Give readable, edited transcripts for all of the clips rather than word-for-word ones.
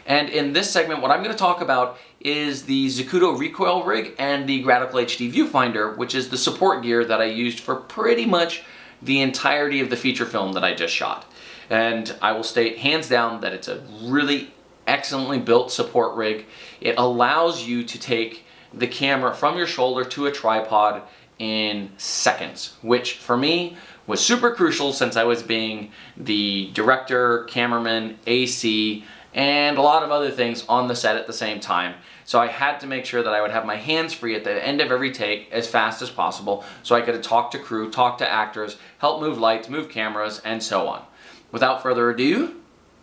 And in this segment, what I'm going to talk about is the Zacuto Recoil Rig and the Gratical HD Viewfinder, which is the support gear that I used for pretty much the entirety of the feature film that I just shot. And I will state hands down that it's a really excellently built support rig. It allows you to take the camera from your shoulder to a tripod in seconds, which for me was super crucial since I was being the director, cameraman, AC, and a lot of other things on the set at the same time. So I had to make sure that I would have my hands free at the end of every take as fast as possible so I could talk to crew, talk to actors, help move lights, move cameras, and so on. Without further ado,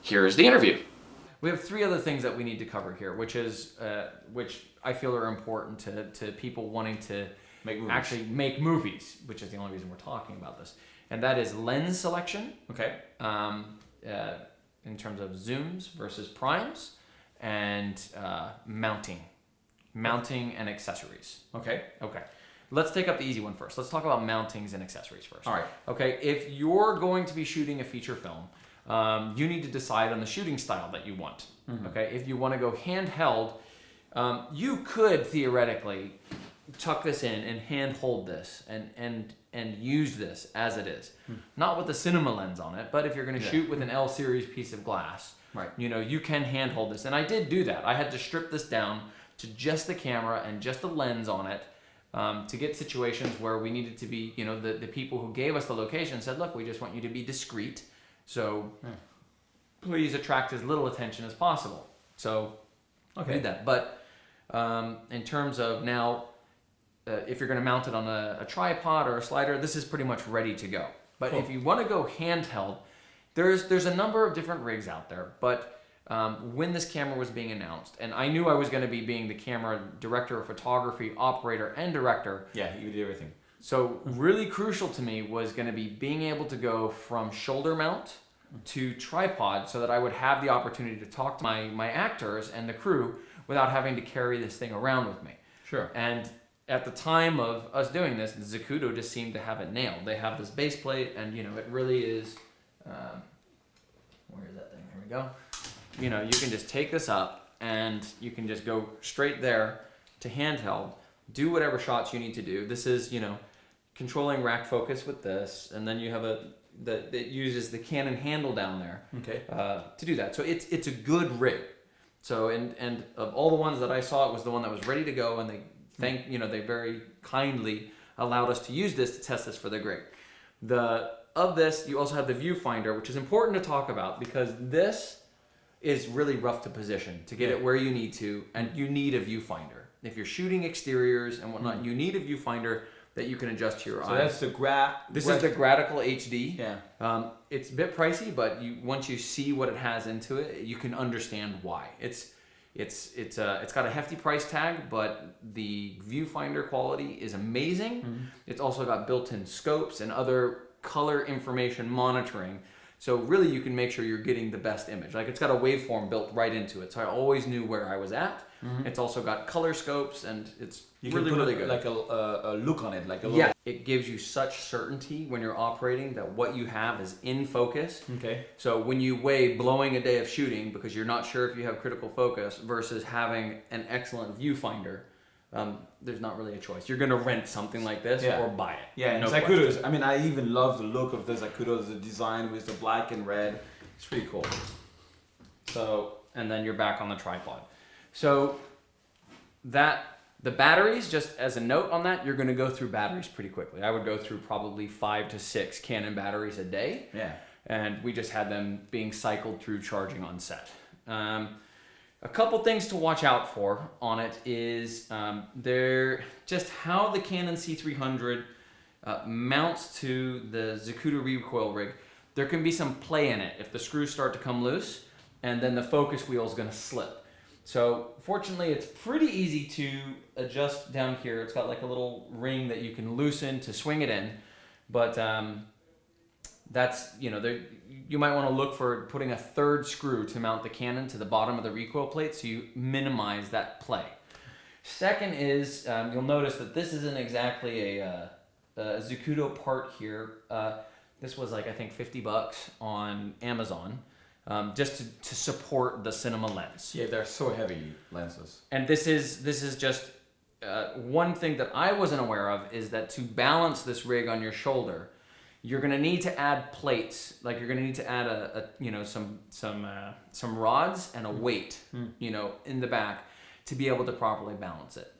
here's the interview. We have three other things that we need to cover here, which I feel are important to people wanting to actually make movies, which is the only reason we're talking about this. And that is lens selection. Okay. In terms of zooms versus primes, and mounting and accessories. Okay. Let's take up the easy one first. Let's talk about mountings and accessories first. All right. Okay. If you're going to be shooting a feature film, you need to decide on the shooting style that you want. Mm-hmm. Okay. If you want to go handheld, you could theoretically tuck this in and hand hold this and use this as it is. Not with the cinema lens on it, but if you're going to shoot with an L series piece of glass, right? You can hand hold this. And I did do that. I had to strip this down to just the camera and just the lens on it to get situations where we needed to be, the people who gave us the location said, look, we just want you to be discreet. So please attract as little attention as possible. So I did that. But in terms of now, if you're going to mount it on a tripod or a slider, this is pretty much ready to go. But if you want to go handheld, there's a number of different rigs out there. But when this camera was being announced, and I knew I was going to be being the camera director of photography, operator, and director. Yeah, you did everything. So really crucial to me was going to be being able to go from shoulder mount to tripod so that I would have the opportunity to talk to my actors and the crew without having to carry this thing around with me. Sure. And at the time of us doing this, Zacuto just seemed to have it nailed. They have this base plate, and it really is. Where is that thing? Here we go. You can just take this up, and you can just go straight there to handheld. Do whatever shots you need to do. This is controlling rack focus with this, and then you have that uses the Canon handle down there. Okay. To do that. So it's a good rig. So and of all the ones that I saw, it was the one that was ready to go, and they very kindly allowed us to use this to test this for the grig. Of this, you also have the viewfinder, which is important to talk about because this is really rough to position to get it where you need to, and you need a viewfinder. If you're shooting exteriors and whatnot, you need a viewfinder that you can adjust to your eyes. That's the This is the Gratical HD. Yeah. It's a bit pricey, but once you see what it has into it, you can understand why. It's got a hefty price tag, but the viewfinder quality is amazing. Mm-hmm. It's also got built-in scopes and other color information monitoring. So really you can make sure you're getting the best image. Like it's got a waveform built right into it. So I always knew where I was at. Mm-hmm. It's also got color scopes, and it's really good. Like a look on it. It gives you such certainty when you're operating that what you have is in focus. Okay. So when you weigh blowing a day of shooting because you're not sure if you have critical focus versus having an excellent viewfinder, there's not really a choice. You're going to rent something like this or buy it. Yeah, no Zacuto's. I mean, I even love the look of the Zacuto, the design with the black and red. It's pretty cool. So, and then you're back on the tripod. So the batteries, just as a note on that, you're going to go through batteries pretty quickly. I would go through probably 5 to 6 Canon batteries a day. Yeah. And we just had them being cycled through charging on set. A couple things to watch out for on it is just how the Canon C300 mounts to the Zacuto Recoil Rig. There can be some play in it if the screws start to come loose, and then the focus wheel is going to slip. So fortunately, it's pretty easy to adjust down here. It's got like a little ring that you can loosen to swing it in, but that's, you might want to look for putting a third screw to mount the Canon to the bottom of the recoil plate so you minimize that play. Second is, you'll notice that this isn't exactly a Zacuto part here. This was like, I think, $50 on Amazon. just to support the cinema lens. Yeah, they're so heavy lenses. And this is just one thing that I wasn't aware of is that to balance this rig on your shoulder, you're gonna need to add plates. Like you're gonna need to add some rods and a weight, in the back to be able to properly balance it.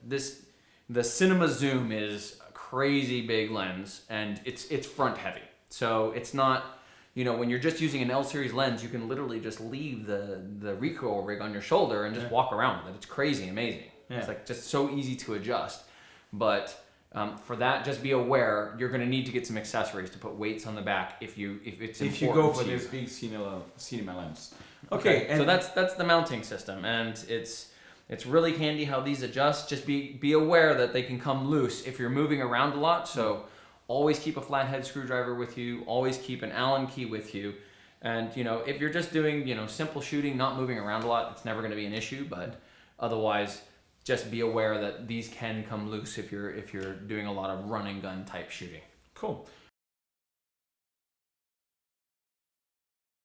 The Cinema Zoom is a crazy big lens, and it's front heavy. So it's not, when you're just using an L series lens, you can literally just leave the recoil rig on your shoulder and just walk around with it. It's crazy amazing. Yeah. It's like just so easy to adjust. But for that, just be aware you're going to need to get some accessories to put weights on the back if you go for this big cinema lens. Okay, so that's the mounting system, and it's really handy how these adjust. Just be aware that they can come loose if you're moving around a lot. So always keep a flathead screwdriver with you. Always keep an Allen key with you. And if you're just doing simple shooting, not moving around a lot, it's never going to be an issue. But otherwise, just be aware that these can come loose if you're doing a lot of run and gun type shooting. Cool.